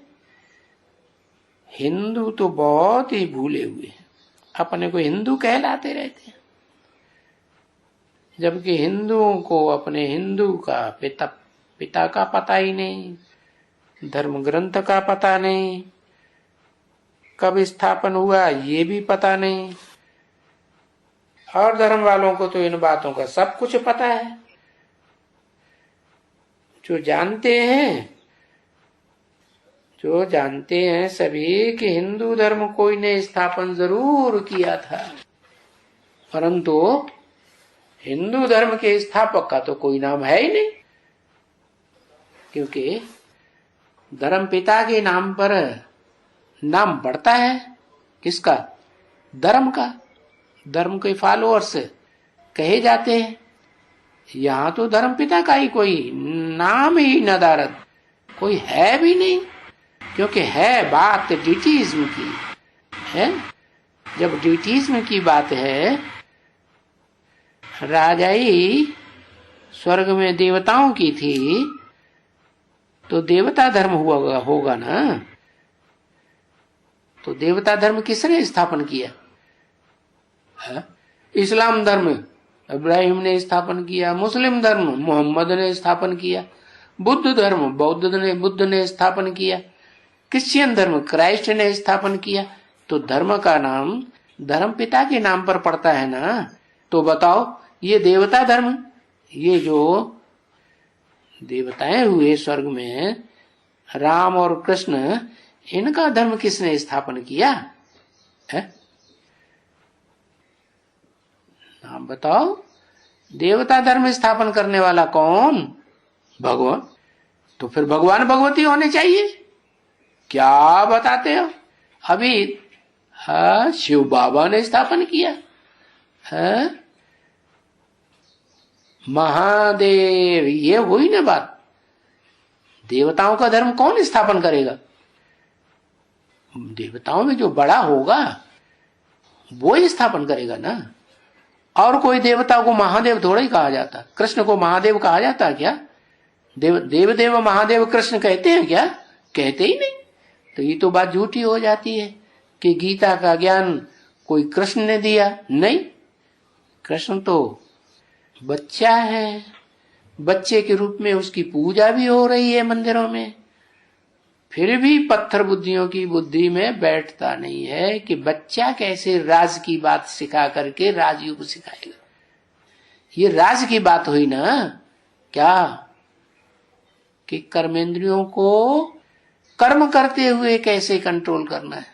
हिंदू तो बहुत ही भूले हुए हैं। अपने को हिंदू कहलाते रहते हैं, जबकि हिंदुओं को अपने हिंदू का पिता का पता ही नहीं, धर्म ग्रंथ का पता नहीं, कब स्थापन हुआ ये भी पता नहीं। और धर्म वालों को तो इन बातों का सब कुछ पता है। जो जानते हैं सभी कि हिंदू धर्म कोई ने स्थापन जरूर किया था, परंतु हिंदू धर्म के स्थापक का तो कोई नाम है ही नहीं। क्योंकि धर्म पिता के नाम पर नाम बढ़ता है किसका? धर्म का। धर्म के फॉलोअर्स कहे जाते हैं। यहाँ तो धर्म पिता का ही कोई नाम ही नदारद कोई है भी नहीं, क्योंकि है बात ड्यूटीज्म की है। जब ड्यूटीज्म की बात है, राजाई स्वर्ग में देवताओं की थी, तो देवता धर्म हुआ होगा ना। तो देवता धर्म किसने स्थापन किया है? इस्लाम धर्म इब्राहिम ने स्थापन किया, मुस्लिम धर्म मोहम्मद ने स्थापन किया, बुद्ध धर्म बुद्ध ने स्थापन किया, क्रिश्चियन धर्म क्राइस्ट ने स्थापन किया। तो धर्म का नाम धर्म पिता के नाम पर पड़ता है ना। तो बताओ, ये देवता धर्म, ये जो देवताएं हुए स्वर्ग में, राम और कृष्ण, इनका धर्म किसने स्थापन किया है? नाम बताओ। देवता धर्म स्थापन करने वाला कौन? भगवान। तो फिर भगवान भगवती होने चाहिए। क्या बताते हो? अभी शिव बाबा ने स्थापन किया है, महादेव, ये हुई ना बात। देवताओं का धर्म कौन स्थापन करेगा? देवताओं में जो बड़ा होगा वो ही स्थापन करेगा ना। और कोई देवता को महादेव थोड़ा ही कहा जाता। कृष्ण को महादेव कहा जाता है क्या? देव महादेव कृष्ण कहते हैं क्या? कहते ही नहीं। तो ये तो बात झूठी हो जाती है कि गीता का ज्ञान कोई कृष्ण ने दिया। नहीं, कृष्ण तो बच्चा है, बच्चे के रूप में उसकी पूजा भी हो रही है मंदिरों में, फिर भी पत्थर बुद्धियों की बुद्धि में बैठता नहीं है कि बच्चा कैसे राज की बात सिखा करके राजयोग सिखाएगा। ये राज की बात हुई ना क्या, कि कर्मेंद्रियों को कर्म करते हुए कैसे कंट्रोल करना है।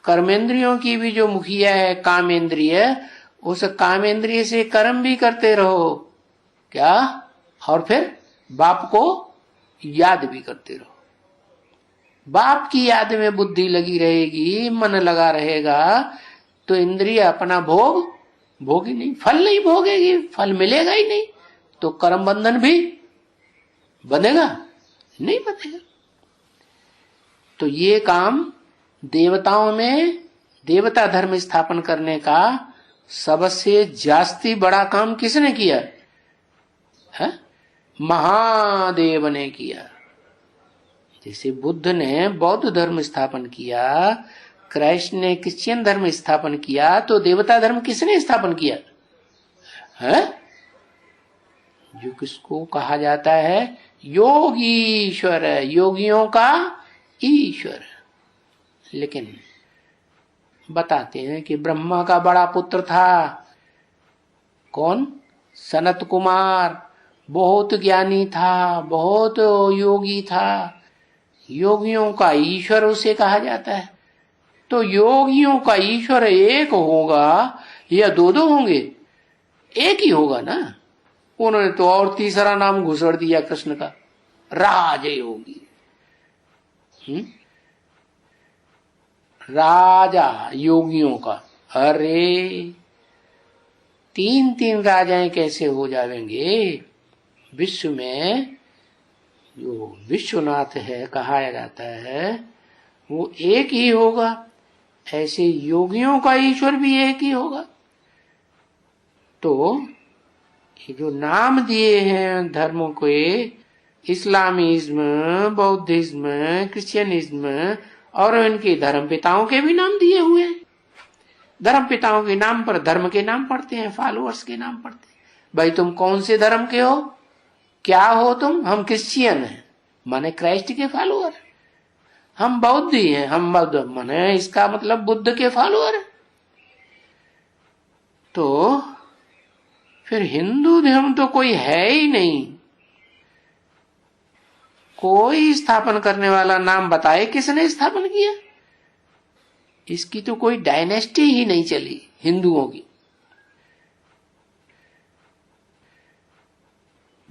कर्मेंद्रियों की भी जो मुखिया है कामेंद्रिय, उस कामेंद्रिय से कर्म भी करते रहो क्या, और फिर बाप को याद भी करते रहो। बाप की याद में बुद्धि लगी रहेगी, मन लगा रहेगा, तो इंद्रिय अपना भोगी नहीं, फल नहीं भोगेगी, फल मिलेगा ही नहीं, तो कर्म बंधन भी बनेगा नहीं, बनेगा। तो ये काम देवताओं में देवता धर्म स्थापन करने का सबसे जास्ती बड़ा काम किसने किया है? महादेव ने किया। जैसे बुद्ध ने बौद्ध धर्म स्थापन किया, कृष्ण ने क्रिश्चियन धर्म स्थापन किया, तो देवता धर्म किसने स्थापन किया है? जो किसको कहा जाता है योगीश्वर, योगियों का ईश्वर। लेकिन बताते हैं कि ब्रह्मा का बड़ा पुत्र था कौन? सनत कुमार। बहुत ज्ञानी था, बहुत योगी था, योगियों का ईश्वर उसे कहा जाता है। तो योगियों का ईश्वर एक होगा या दो होंगे? एक ही होगा ना। उन्होंने तो और तीसरा नाम घुसड़ दिया कृष्ण का, राजयोगी। राजा योगियों का। अरे तीन राजाएं कैसे हो जाएंगे? विश्व में जो विश्वनाथ है कहा जाता है वो एक ही होगा, ऐसे योगियों का ईश्वर भी एक ही होगा। तो ये जो नाम दिए हैं धर्मों को, इस्लामिज्म, बौद्धिज्म, क्रिश्चियनिज्म, और इनके धर्म पिताओं के भी नाम दिए हुए हैं। धर्म पिताओं के नाम पर धर्म के नाम पढ़ते हैं, फॉलोअर्स के नाम पढ़ते हैं। भाई तुम कौन से धर्म के हो, क्या हो तुम? हम क्रिश्चियन हैं, माने क्राइस्ट के फॉलोअर। हम बौद्धि हैं, हम बौद्ध माने इसका मतलब बुद्ध के फॉलोअर। तो फिर हिंदू धर्म तो कोई है ही नहीं। कोई स्थापन करने वाला नाम बताए किसने स्थापन किया? इसकी तो कोई डायनेस्टी ही नहीं चली हिंदुओं की।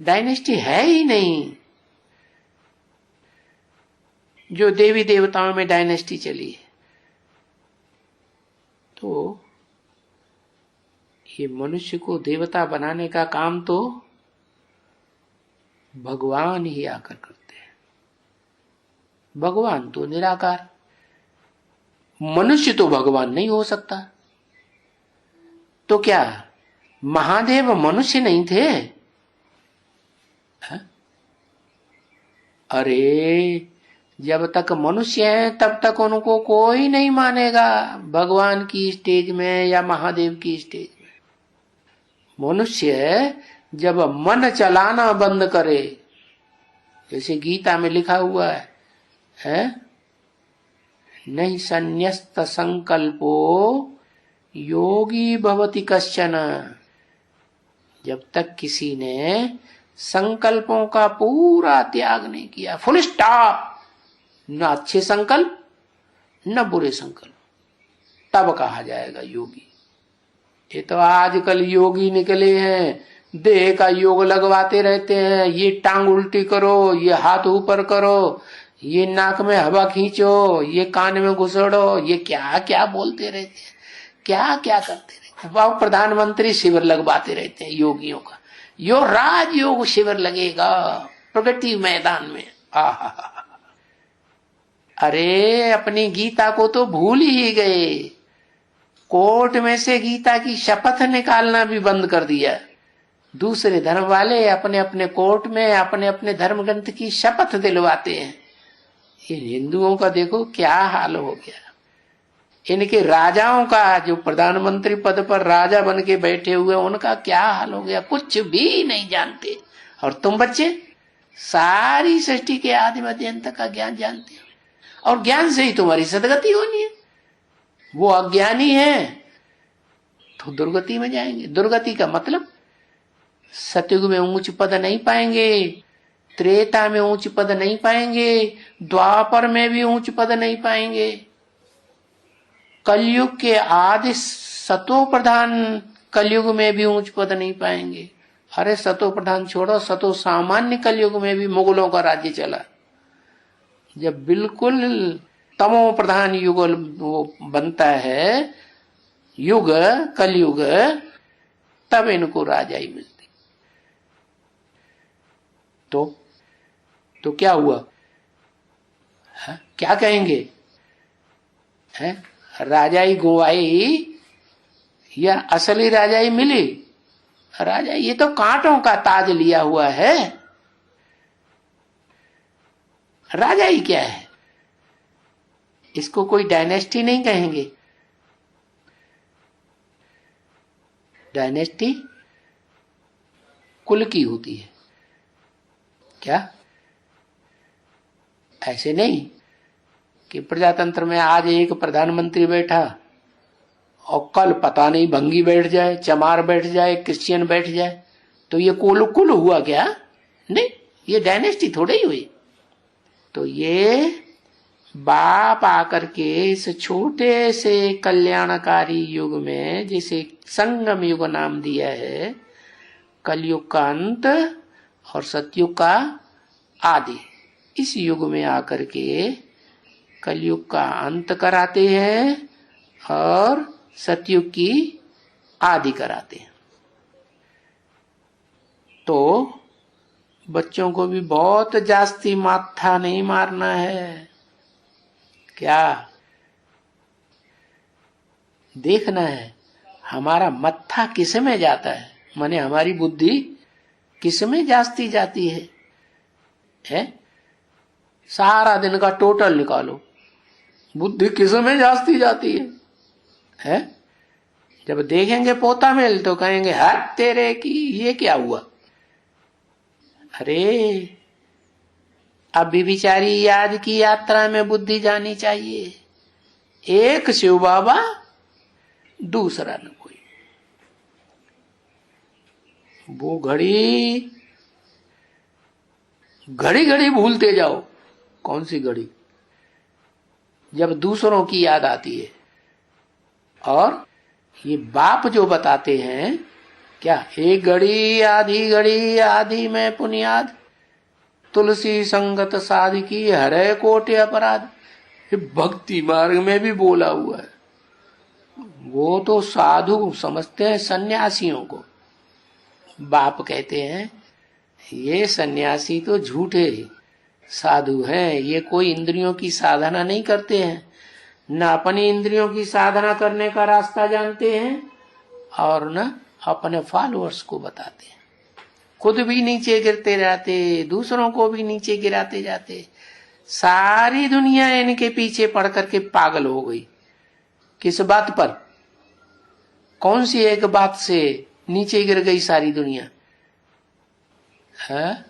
डायनेस्टी है ही नहीं। जो देवी देवताओं में डायनेस्टी चली है, तो ये मनुष्य को देवता बनाने का काम तो भगवान ही आकर करते हैं। भगवान तो निराकार, मनुष्य तो भगवान नहीं हो सकता। तो क्या महादेव मनुष्य नहीं थे? है? अरे जब तक मनुष्य है तब तक उनको कोई नहीं मानेगा भगवान की स्टेज में या महादेव की स्टेज में। मनुष्य जब मन चलाना बंद करे, जैसे गीता में लिखा हुआ है नहीं संन्यस्त संकल्पो योगी भवति कश्चन। जब तक किसी ने संकल्पों का पूरा त्याग नहीं किया, फुल स्टॉप, न अच्छे संकल्प न बुरे संकल्प, तब कहा जाएगा योगी। ये तो आजकल योगी निकले हैं, देह का योग लगवाते रहते हैं, ये टांग उल्टी करो, ये हाथ ऊपर करो, ये नाक में हवा खींचो, ये कान में घुसड़ो, ये क्या क्या बोलते रहते हैं, क्या क्या करते रहते हैं। वह प्रधानमंत्री शिविर लगवाते रहते हैं योगियों का, यो राजयोग शिविर लगेगा प्रगति मैदान में। आहा, अरे अपनी गीता को तो भूल ही गए, कोर्ट में से गीता की शपथ निकालना भी बंद कर दिया। दूसरे धर्म वाले अपने अपने कोर्ट में अपने अपने धर्म ग्रंथ की शपथ दिलवाते हैं। ये हिंदुओं का देखो क्या हाल हो गया। इनके राजाओं का, जो प्रधानमंत्री पद पर राजा बन के बैठे हुए, उनका क्या हाल हो गया, कुछ भी नहीं जानते। और तुम बच्चे सारी सृष्टि के आदि मध्य अंत का ज्ञान जानते हो, और ज्ञान से ही तुम्हारी सदगति होनी है। वो अज्ञानी है तो दुर्गति में जाएंगे। दुर्गति का मतलब सतयुग में ऊंच पद नहीं पाएंगे, त्रेता में ऊंच पद नहीं पाएंगे, द्वापर में भी ऊंच पद नहीं पाएंगे, कलयुग के आदि सतो प्रधान कलयुग में भी ऊंच पद नहीं पाएंगे। अरे सतो प्रधान छोड़ो, सतो सामान्य कलयुग में भी मुगलों का राज्य चला। जब बिल्कुल तमो प्रधान युग वो बनता है, युग कलयुग, तब इनको राजाई मिलती। तो क्या हुआ है? क्या कहेंगे है? राजाई गुवाई या असली राजाई मिली? राजाई ये तो कांटों का ताज लिया हुआ है। राजाई क्या है? इसको कोई डायनेस्टी नहीं कहेंगे। डायनेस्टी कुल की होती है क्या? ऐसे नहीं कि प्रजातंत्र में आज एक प्रधानमंत्री बैठा और कल पता नहीं भंगी बैठ जाए, चमार बैठ जाए, क्रिश्चियन बैठ जाए, तो ये कुल हुआ क्या? नहीं, ये डायनेस्टी थोड़े ही हुई। तो ये बाप आकर के इस छोटे से कल्याणकारी युग में, जिसे संगम युग नाम दिया है, कलयुग का अंत और सतयुग का आदि, इस युग में आकर के कलयुग का अंत कराते हैं और सतयुग की आदि कराते हैं। तो बच्चों को भी बहुत जास्ती माथा नहीं मारना है। क्या देखना है हमारा मत्था किस में जाता है, माने हमारी बुद्धि किस में जास्ती जाती है? सारा दिन का टोटल निकालो, बुद्धि किस में जास्ती जाती है? जब देखेंगे पोता मेल तो कहेंगे हट तेरे की, ये क्या हुआ? अरे अभी बिचारी आज की यात्रा में बुद्धि जानी चाहिए। एक शिव बाबा, दूसरा न कोई। वो घड़ी घड़ी भूलते जाओ। कौन सी घड़ी? जब दूसरों की याद आती है। और ये बाप जो बताते हैं, क्या एक घड़ी आधी में पुनियाद, तुलसी संगत साध की हरे कोटि अपराध। ये भक्ति मार्ग में भी बोला हुआ है। वो तो साधु समझते हैं सन्यासियों को। बाप कहते हैं ये सन्यासी तो झूठे साधु हैं, ये कोई इंद्रियों की साधना नहीं करते हैं, न अपनी इंद्रियों की साधना करने का रास्ता जानते हैं और न अपने फॉलोअर्स को बताते हैं। खुद भी नीचे गिरते जाते, दूसरों को भी नीचे गिराते जाते। सारी दुनिया इनके पीछे पड़ करके पागल हो गई। किस बात पर? कौन सी एक बात से नीचे गिर गई सारी दुनिया? है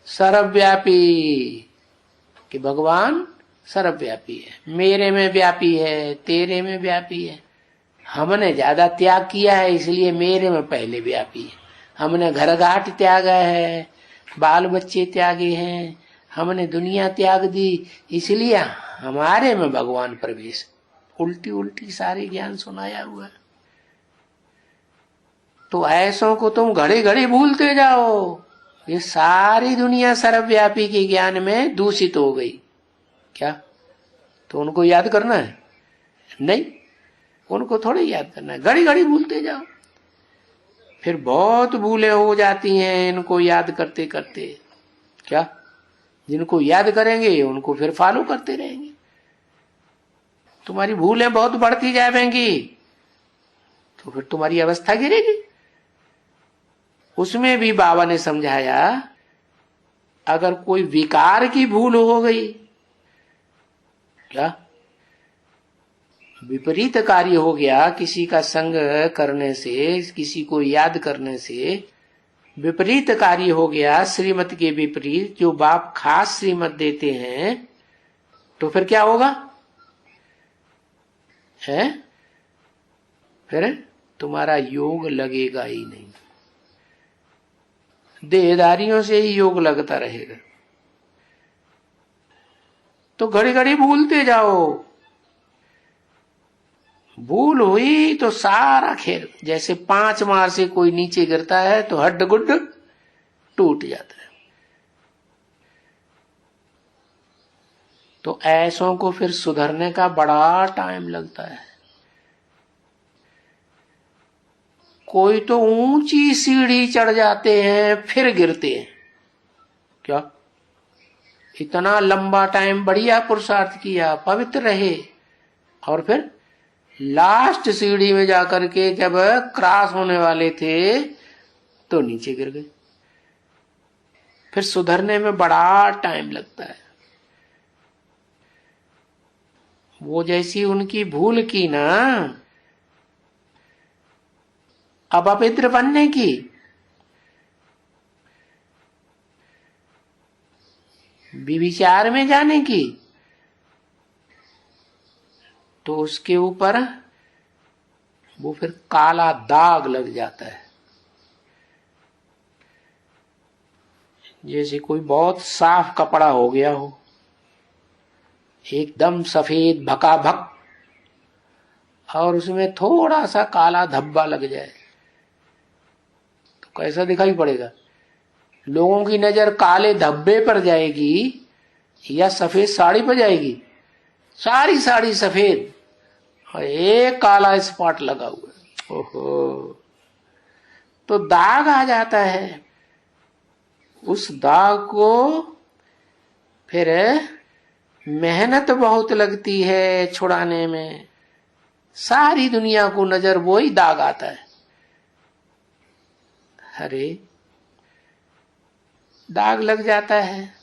सर्वव्यापी, कि भगवान सर्वव्यापी है, मेरे में व्यापी है, तेरे में व्यापी है। हमने ज्यादा त्याग किया है इसलिए मेरे में पहले व्यापी है। हमने घर घाट त्यागा है, बाल बच्चे त्यागे हैं, हमने दुनिया त्याग दी इसलिए हमारे में भगवान प्रवेश। उल्टी उल्टी सारे ज्ञान सुनाया हुआ है। तो ऐसों को तुम घड़ी घड़ी भूलते जाओ। ये सारी दुनिया सर्वव्यापी के ज्ञान में दूषित हो गई। क्या तो उनको याद करना है? नहीं, उनको थोड़े याद करना है। घड़ी घड़ी भूलते जाओ, फिर बहुत भूले हो जाती हैं इनको याद करते करते। क्या जिनको याद करेंगे उनको फिर फॉलो करते रहेंगे। तुम्हारी भूलें बहुत बढ़ती जाएंगी तो फिर तुम्हारी अवस्था गिरेगी। उसमें भी बाबा ने समझाया, अगर कोई विकार की भूल हो गई, क्या विपरीत कार्य हो गया, किसी का संग करने से, किसी को याद करने से विपरीत कार्य हो गया, श्रीमत के विपरीत, जो बाप खास श्रीमत देते हैं, तो फिर क्या होगा? है फिर तुम्हारा योग लगेगा ही नहीं। देहदारियों से ही योग लगता रहेगा। तो घड़ी घड़ी भूलते जाओ। भूल हुई तो सारा खेल, जैसे 5 मार से कोई नीचे गिरता है तो हड्ड गुड्ड टूट जाता है। तो ऐसों को फिर सुधरने का बड़ा टाइम लगता है। कोई तो ऊंची सीढ़ी चढ़ जाते हैं फिर गिरते हैं। क्या इतना लंबा टाइम बढ़िया पुरुषार्थ किया, पवित्र रहे, और फिर लास्ट सीढ़ी में जाकर के जब क्रॉस होने वाले थे तो नीचे गिर गए। फिर सुधरने में बड़ा टाइम लगता है। वो जैसी उनकी भूल की ना, अब अपवित्र बनने की, विचार में जाने की, तो उसके ऊपर वो फिर काला दाग लग जाता है। जैसे कोई बहुत साफ कपड़ा हो गया हो, एकदम सफेद भकाभक, और उसमें थोड़ा सा काला धब्बा लग जाए तो कैसा दिखाई पड़ेगा? लोगों की नजर काले धब्बे पर जाएगी या सफेद साड़ी पर जाएगी? सारी साड़ी सफेद और एक काला स्पॉट लगा हुआ है। ओहो, तो दाग आ जाता है। उस दाग को फिर मेहनत बहुत लगती है छुड़ाने में। सारी दुनिया को नजर वही दाग आता है। अरे दाग लग जाता है।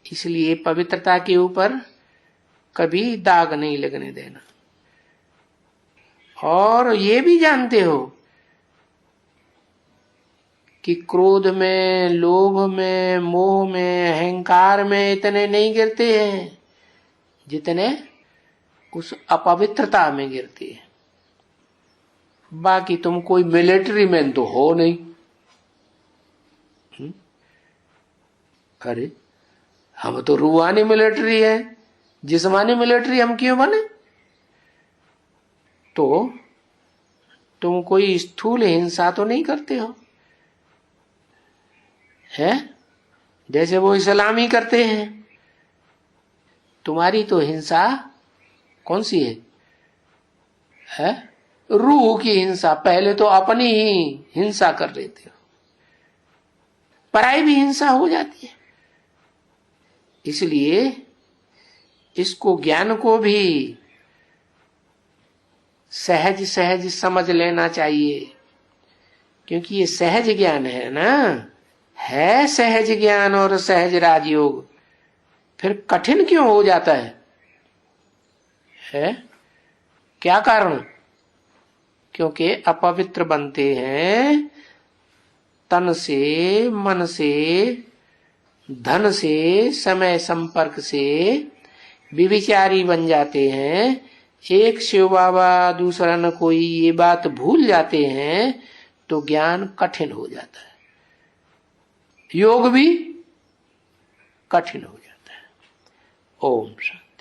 इसलिए पवित्रता के ऊपर कभी दाग नहीं लगने देना। और ये भी जानते हो कि क्रोध में, लोभ में, मोह में, अहंकार में इतने नहीं गिरते हैं जितने उस अपवित्रता में गिरते हैं। बाकी तुम कोई मिलिट्री मैन तो हो नहीं। अरे हम तो रूहानी मिलिट्री है, जिस्मानी मिलिट्री हम क्यों बने? तो तुम कोई स्थूल हिंसा तो नहीं करते हो, है? जैसे वो इस्लामी करते हैं। तुम्हारी तो हिंसा कौन सी है? रूह की हिंसा। पहले तो अपनी ही हिंसा कर लेते हो, पराई भी हिंसा हो जाती है। इसलिए इसको, ज्ञान को भी सहज सहज समझ लेना चाहिए, क्योंकि ये सहज ज्ञान है ना, है सहज ज्ञान और सहज राजयोग। फिर कठिन क्यों हो जाता है? क्या कारण? क्योंकि अपवित्र बनते हैं, तन से, मन से, धन से, समय संपर्क से विविचारी बन जाते हैं। एक शिव बाबा दूसरा न कोई, ये बात भूल जाते हैं तो ज्ञान कठिन हो जाता है। योग भी कठिन हो जाता है। ओम शांति।